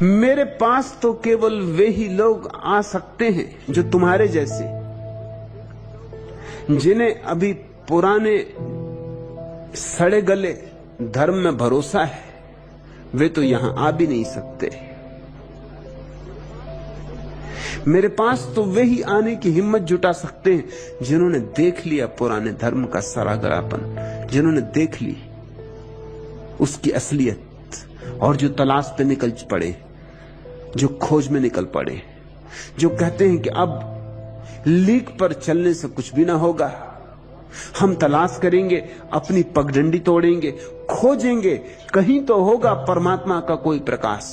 मेरे पास तो केवल वे ही लोग आ सकते हैं जो तुम्हारे जैसे, जिन्हें अभी पुराने सड़े गले धर्म में भरोसा है। वे तो यहां आ भी नहीं सकते। मेरे पास तो वे ही आने की हिम्मत जुटा सकते हैं जिन्होंने देख लिया पुराने धर्म का सरागरापन, जिन्होंने देख ली उसकी असलियत, और जो तलाश पे निकल पड़े, जो खोज में निकल पड़े, जो कहते हैं कि अब लीक पर चलने से कुछ भी ना होगा, हम तलाश करेंगे, अपनी पगडंडी तोड़ेंगे, खोजेंगे, कहीं तो होगा परमात्मा का कोई प्रकाश,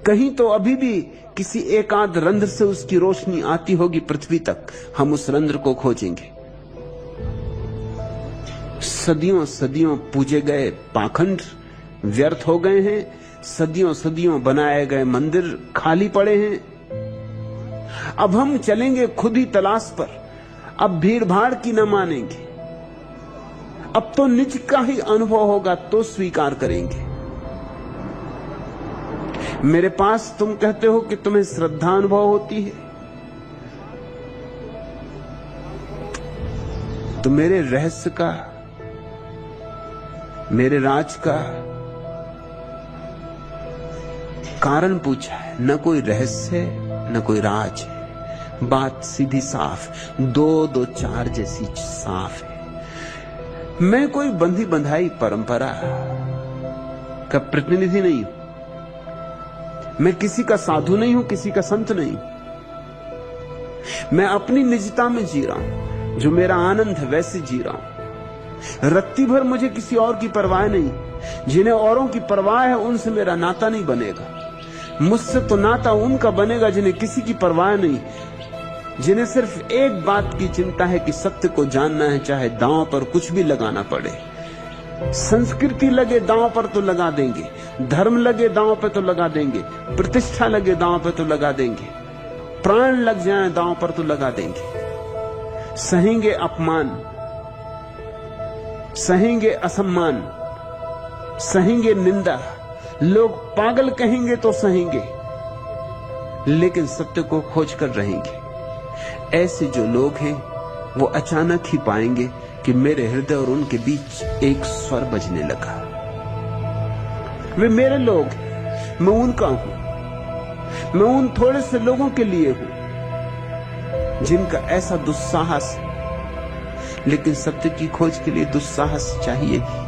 कहीं तो अभी भी किसी एकाध रंध्र से उसकी रोशनी आती होगी पृथ्वी तक, हम उस रंध्र को खोजेंगे। सदियों सदियों पूजे गए पाखंड व्यर्थ हो गए हैं, सदियों सदियों बनाए गए मंदिर खाली पड़े हैं। अब हम चलेंगे खुद ही तलाश पर, अब भीड़ भाड़ की न मानेंगे, अब तो निज का ही अनुभव होगा तो स्वीकार करेंगे। मेरे पास तुम कहते हो कि तुम्हें श्रद्धा अनुभव होती है, तो मेरे रहस्य का, मेरे राज का कारण पूछा है। न कोई रहस्य है, न कोई राज है, बात सीधी साफ, दो दो चार जैसी साफ है। मैं कोई बंधी बंधाई परंपरा का प्रतिनिधि नहीं हूं, मैं किसी का साधु नहीं हूं, किसी का संत नहीं। मैं अपनी निजता में जी रहा हूं, जो मेरा आनंद है वैसे जी रहा हूं। रत्ती भर मुझे किसी और की परवाह नहीं। जिन्हें औरों की परवाह है उनसे मेरा नाता नहीं बनेगा। मुझसे तो नाता उनका बनेगा जिन्हें किसी की परवाह नहीं, जिन्हें सिर्फ एक बात की चिंता है कि सत्य को जानना है, चाहे दांव पर कुछ भी लगाना पड़े। संस्कृति लगे दांव पर तो लगा देंगे, धर्म लगे दांव पे तो लगा देंगे, प्रतिष्ठा लगे दांव पे तो लगा देंगे, प्राण लग जाए दांव पर तो लगा देंगे। सहेंगे अपमान, सहेंगे असम्मान, सहेंगे निंदा, लोग पागल कहेंगे तो सहेंगे, लेकिन सत्य को खोज कर रहेंगे। ऐसे जो लोग हैं वो अचानक ही पाएंगे कि मेरे हृदय और उनके बीच एक स्वर बजने लगा। वे मेरे लोग, मैं उनका हूं। मैं उन थोड़े से लोगों के लिए हूं जिनका ऐसा दुस्साहस, लेकिन सत्य की खोज के लिए दुस्साहस चाहिए ही।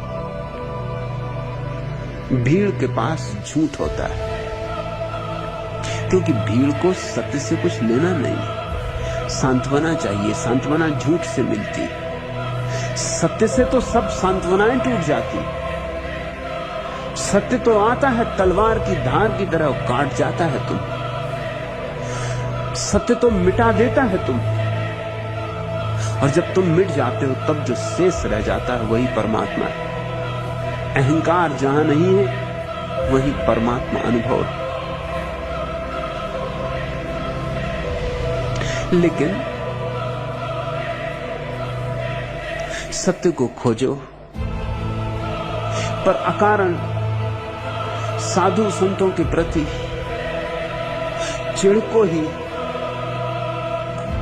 भीड़ के पास झूठ होता है, क्योंकि भीड़ को सत्य से कुछ लेना नहीं। सांत्वना चाहिए, सांत्वना झूठ से मिलती है। सत्य से तो सब सांत्वनाएं टूट जाती। सत्य तो आता है तलवार की धार की तरह, काट जाता है तुम। सत्य तो मिटा देता है तुम, और जब तुम मिट जाते हो तब जो शेष रह जाता है वही परमात्मा है। अहंकार जहां नहीं है वही परमात्मा अनुभव है। लेकिन सत्य को खोजो, पर अकारण साधु संतों के प्रति चिढ़ को ही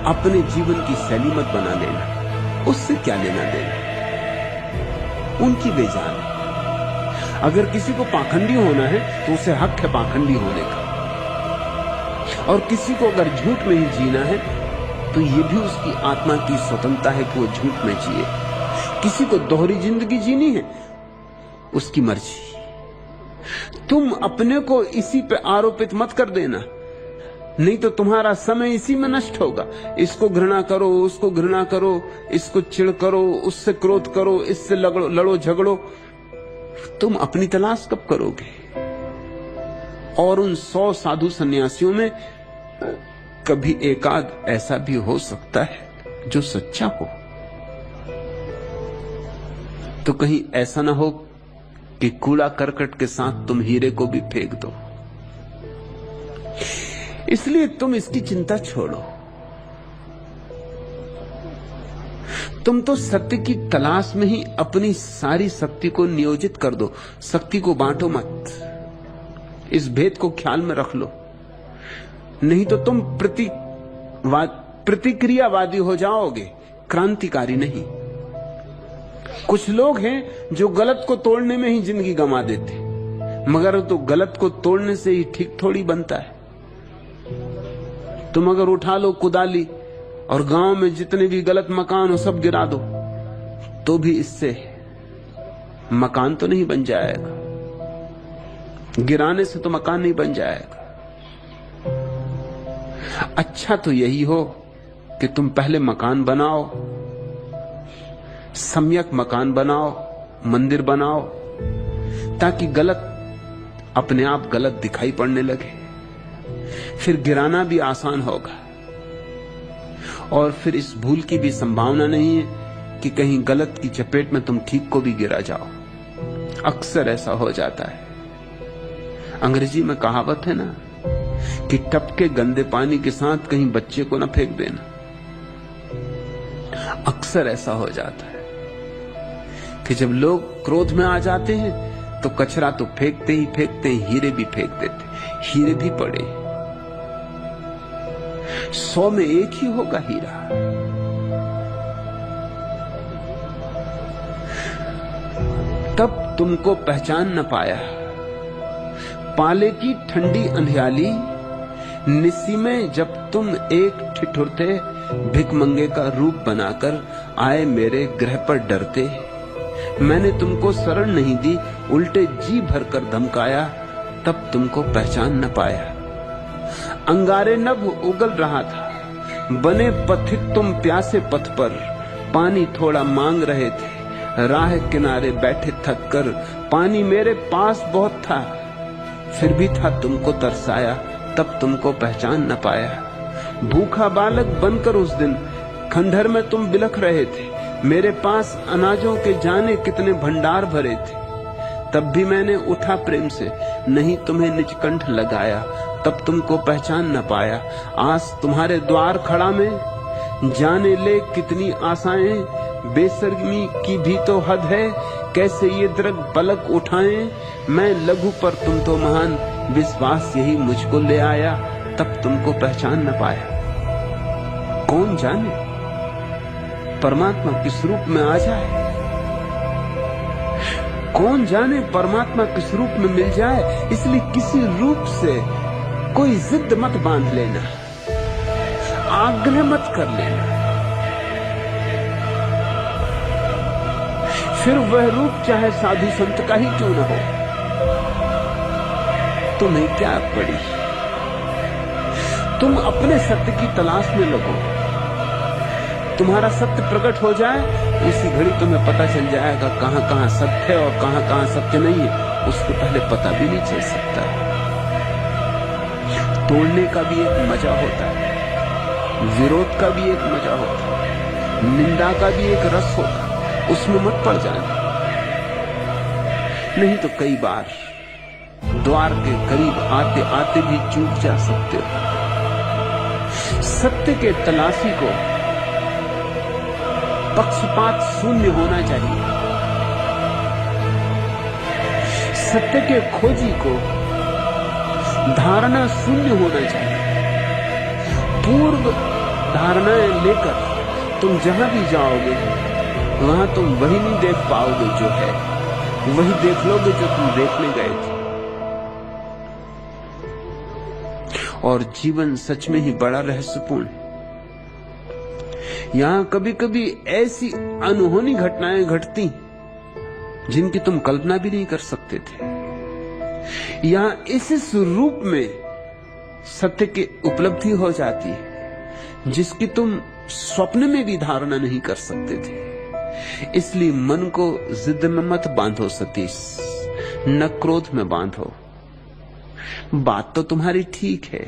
अपने जीवन की शैली मत बना लेना। उससे क्या लेना देना, उनकी बेजान। अगर किसी को पाखंडी होना है तो उसे हक है पाखंडी होने का, और किसी को अगर झूठ में ही जीना है तो ये भी उसकी आत्मा की स्वतंत्रता है कि वो झूठ में जिए। किसी को दोहरी जिंदगी जीनी है, उसकी मर्जी। तुम अपने को इसी पे आरोपित मत कर देना, नहीं तो तुम्हारा समय इसी में नष्ट होगा। इसको घृणा करो, उसको घृणा करो, इसको चिढ़ करो, उससे क्रोध करो, इससे लड़ो झगड़ो। तुम अपनी तलाश कब करोगे? और उन 100 साधु सन्यासियों में कभी एकाध ऐसा भी हो सकता है जो सच्चा हो। तो कहीं ऐसा ना हो कि कूड़ा करकट के साथ तुम हीरे को भी फेंक दो। इसलिए तुम इसकी चिंता छोड़ो। तुम तो सत्य की तलाश में ही अपनी सारी शक्ति को नियोजित कर दो। शक्ति को बांटो मत, इस भेद को ख्याल में रख लो, नहीं तो तुम प्रतिक्रियावादी हो जाओगे, क्रांतिकारी नहीं। कुछ लोग हैं जो गलत को तोड़ने में ही जिंदगी गंवा देते, मगर तो गलत को तोड़ने से ही ठीक थोड़ी बनता है। तुम अगर उठा लो कुदाली और गांव में जितने भी गलत मकान हो सब गिरा दो, तो भी इससे मकान तो नहीं बन जाएगा, गिराने से तो मकान नहीं बन जाएगा। अच्छा तो यही हो कि तुम पहले मकान बनाओ, सम्यक मकान बनाओ, मंदिर बनाओ, ताकि गलत अपने आप गलत दिखाई पड़ने लगे, फिर गिराना भी आसान होगा। और फिर इस भूल की भी संभावना नहीं है कि कहीं गलत की चपेट में तुम ठीक को भी गिरा जाओ। अक्सर ऐसा हो जाता है। अंग्रेजी में कहावत है ना कि टपके गंदे पानी के साथ कहीं बच्चे को ना फेंक देना। अक्सर ऐसा हो जाता है कि जब लोग क्रोध में आ जाते हैं तो कचरा तो फेंकते ही फेंकते हैं, हीरे भी फेंक देते। हीरे भी पड़े, 100 में एक ही होगा हीरा। तब तुमको पहचान न पाया, पाले की ठंडी अंधियाली निसी में जब तुम एक ठिठुरते भिखमंगे का रूप बनाकर आए मेरे ग्रह पर डरते। मैंने तुमको शरण नहीं दी, उल्टे जी भरकर धमकाया, तब तुमको पहचान न पाया। अंगारे नभ उगल रहा था, बने पथिक तुम प्यासे पथ पर, पानी थोड़ा मांग रहे थे, राह किनारे बैठे थक कर। पानी मेरे पास बहुत था, फिर भी था तुमको तरसाया, तब तुमको पहचान न पाया। भूखा बालक बनकर उस दिन खंडहर में तुम बिलख रहे थे, मेरे पास अनाजों के जाने कितने भंडार भरे थे, तब भी मैंने उठा प्रेम से, नहीं तुम्हें निजकंठ लगाया, तब तुमको पहचान न पाया। आज तुम्हारे द्वार खड़ा में, जाने ले कितनी आशाएं, बेशर्मी की भी तो हद है, कैसे ये दृग पलक उठाएं। मैं लघु पर तुम तो महान, विश्वास यही मुझको ले आया, तब तुमको पहचान न पाया। कौन जाने परमात्मा किस रूप में आ जाए, कौन जाने परमात्मा किस रूप में मिल जाए। इसलिए किसी रूप से कोई जिद मत बांध लेना, आग्रह मत कर लेना। फिर वह रूप चाहे साधु संत का ही क्यों न हो, तुम्हें क्या पड़ी। तुम अपने सत्य की तलाश में लगो, तुम्हारा सत्य प्रकट हो जाए, उसी घड़ी तुम्हें पता चल जाएगा कहां कहां सत्य है और कहां कहां सत्य नहीं है। उसको पहले पता भी नहीं चल सकता। तोड़ने का भी एक मजा होता है, विरोध का भी एक मजा होता है, निंदा का भी एक रस होता है, उसमें मत पड़ जाना, नहीं तो कई बार द्वार के करीब आते आते भी चूक जा सकते हो। सत्य के तलाशी को पक्षपात शून्य होना चाहिए, सत्य के खोजी को धारणा शून्य होना चाहिए। पूर्व धारणाएं लेकर तुम जहां भी जाओगे वहां तुम वही नहीं देख पाओगे जो है, वही देख लोगे जो तुम देखने गए थे। और जीवन सच में ही बड़ा रहस्यपूर्ण है। यहां कभी कभी ऐसी अनहोनी घटनाएं घटती जिनकी तुम कल्पना भी नहीं कर सकते थे। यहां इस रूप में सत्य की उपलब्धि हो जाती है जिसकी तुम स्वप्न में भी धारणा नहीं कर सकते थे। इसलिए मन को जिद में मत बांधो सतीश, न क्रोध में बांधो। बात तो तुम्हारी ठीक है,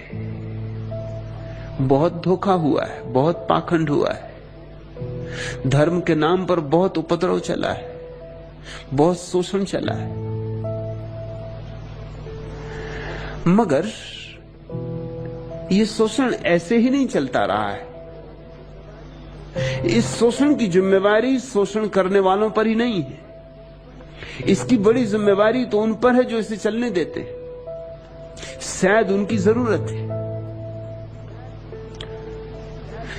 बहुत धोखा हुआ है, बहुत पाखंड हुआ है, धर्म के नाम पर बहुत उपद्रव चला है, बहुत शोषण चला है, मगर यह शोषण ऐसे ही नहीं चलता रहा है। इस शोषण की जिम्मेवारी शोषण करने वालों पर ही नहीं है, इसकी बड़ी जिम्मेवारी तो उन पर है जो इसे चलने देते हैं। शायद उनकी जरूरत है,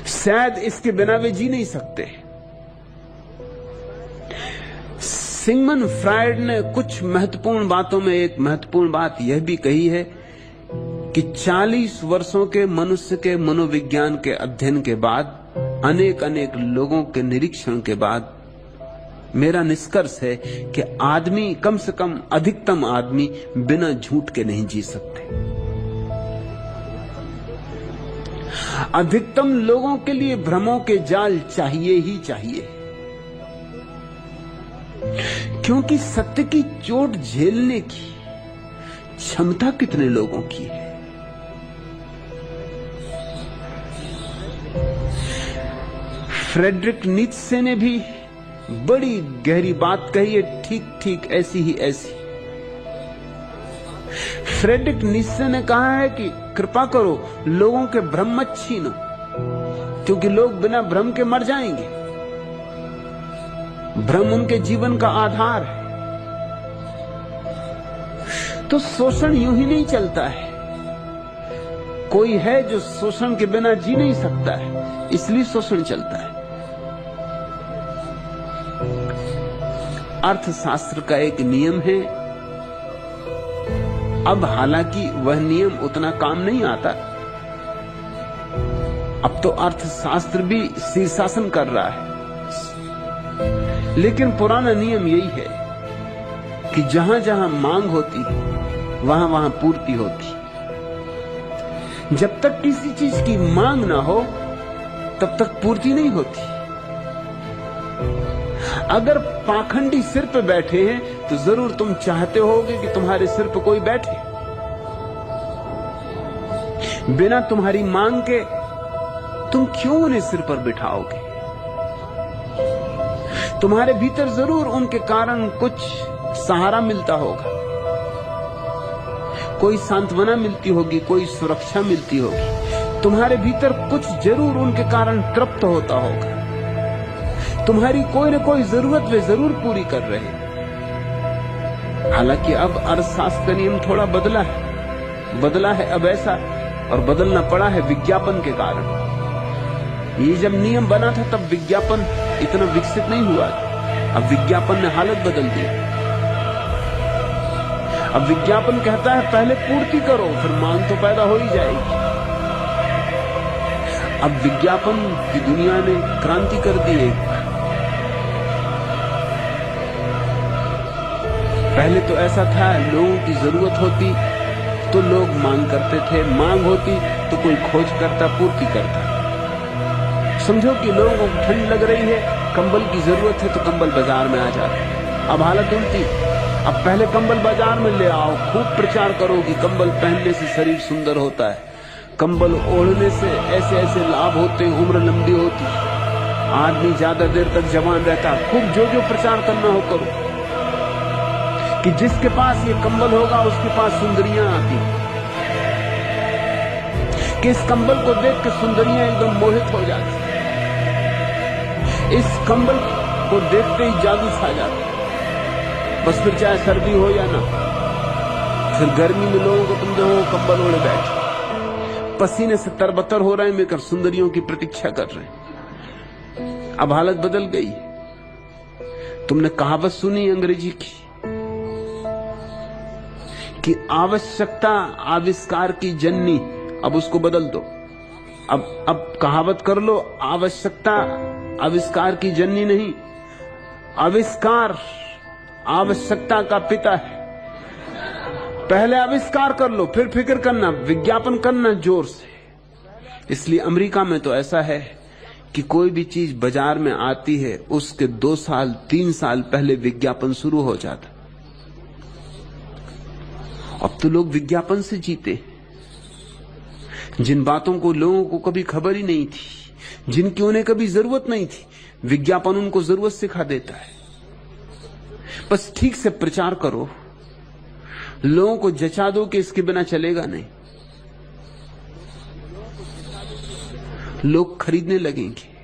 शायद इसके बिना वे जी नहीं सकते। सिगमंड फ्रायड ने कुछ महत्वपूर्ण बातों में एक महत्वपूर्ण बात यह भी कही है कि 40 वर्षों के मनुष्य के मनोविज्ञान के अध्ययन के बाद, अनेक अनेक लोगों के निरीक्षण के बाद मेरा निष्कर्ष है कि आदमी, कम से कम अधिकतम आदमी, बिना झूठ के नहीं जी सकते। अधिकतम लोगों के लिए भ्रमों के जाल चाहिए ही चाहिए, क्योंकि सत्य की चोट झेलने की क्षमता कितने लोगों की है। फ्रेडरिक नीत्शे ने भी बड़ी गहरी बात कही है, ठीक ठीक ऐसी ही ऐसी। फ्रेडरिक नीत्शे ने कहा है कि कृपा करो लोगों के भ्रम मत छीनो, क्योंकि लोग बिना भ्रम के मर जाएंगे। भ्रम उनके जीवन का आधार है। तो शोषण यूं ही नहीं चलता है। कोई है जो शोषण के बिना जी नहीं सकता है, इसलिए शोषण चलता है। अर्थशास्त्र का एक नियम है, अब हालांकि वह नियम उतना काम नहीं आता। अब तो अर्थशास्त्र भी शीर्षासन कर रहा है, लेकिन पुराना नियम यही है कि जहां जहां मांग होती है वहां वहां पूर्ति होती। जब तक किसी चीज की मांग ना हो तब तक पूर्ति नहीं होती। अगर पाखंडी सिर पे बैठे हैं तो जरूर तुम चाहते होगे कि तुम्हारे सिर पे कोई बैठे। बिना तुम्हारी मांग के तुम क्यों उन्हें सिर पर बिठाओगे? तुम्हारे भीतर जरूर उनके कारण कुछ सहारा मिलता होगा, कोई सांत्वना मिलती होगी, कोई सुरक्षा मिलती होगी। तुम्हारे भीतर कुछ जरूर उनके कारण तृप्त होता होगा। तुम्हारी कोई न कोई जरूरत वे जरूर पूरी कर रहे हैं। हालांकि अब अर्थशास्त्र का नियम थोड़ा बदला है अब ऐसा, और बदलना पड़ा है विज्ञापन के कारण। ये जब नियम बना था तब विज्ञापन इतना विकसित नहीं हुआ। अब विज्ञापन ने हालत बदल दी। अब विज्ञापन कहता है पहले पूर्ति करो, फिर मांग तो पैदा हो ही जाएगी। अब विज्ञापन की दुनिया ने क्रांति कर दी है। पहले तो ऐसा था, लोगों की जरूरत होती तो लोग मांग करते थे, मांग होती तो कोई खोज करता, पूर्ति करता। समझो कि लोगों को ठंड लग रही है, कंबल की जरूरत है तो कंबल बाजार में आ जाता। अब हालत उल्टी, अब पहले कंबल बाजार में ले आओ, खूब प्रचार करो कि कंबल पहनने से शरीर सुंदर होता है, कंबल ओढ़ने से ऐसे ऐसे लाभ होते हैं, उम्र लंबी होती, आदमी ज्यादा देर तक जवान रहता। खूब जो जो प्रचार करना हो करो कि जिसके पास ये कंबल होगा उसके पास सुंदरियां आती, कि इस कंबल को देख के सुंदरियां एकदम मोहित हो जाती, इस कंबल को देखते ही जादू छा जाता। बस फिर चाहे सर्दी हो या ना, फिर गर्मी में लोगों को तुम जो कंबल ओढ़े बैठे, पसीने से तरबतर हो रहे हैं, मिलकर सुंदरियों की प्रतीक्षा कर रहे हैं। अब हालत बदल गई। तुमने कहावत सुनी अंग्रेजी की कि आवश्यकता आविष्कार की जननी, अब उसको बदल दो। अब कहावत कर लो, आवश्यकता आविष्कार की जननी नहीं, आविष्कार आवश्यकता का पिता है। पहले आविष्कार कर लो, फिर फिक्र करना, विज्ञापन करना जोर से। इसलिए अमेरिका में तो ऐसा है कि कोई भी चीज बाजार में आती है उसके 2 साल 3 साल पहले विज्ञापन शुरू हो जाता। अब तो लोग विज्ञापन से जीते, जिन बातों को लोगों को कभी खबर ही नहीं थी, जिनकी उन्हें कभी जरूरत नहीं थी, विज्ञापन उनको जरूरत सिखा देता है। बस ठीक से प्रचार करो, लोगों को जचा दो कि इसके बिना चलेगा नहीं, लोग खरीदने लगेंगे।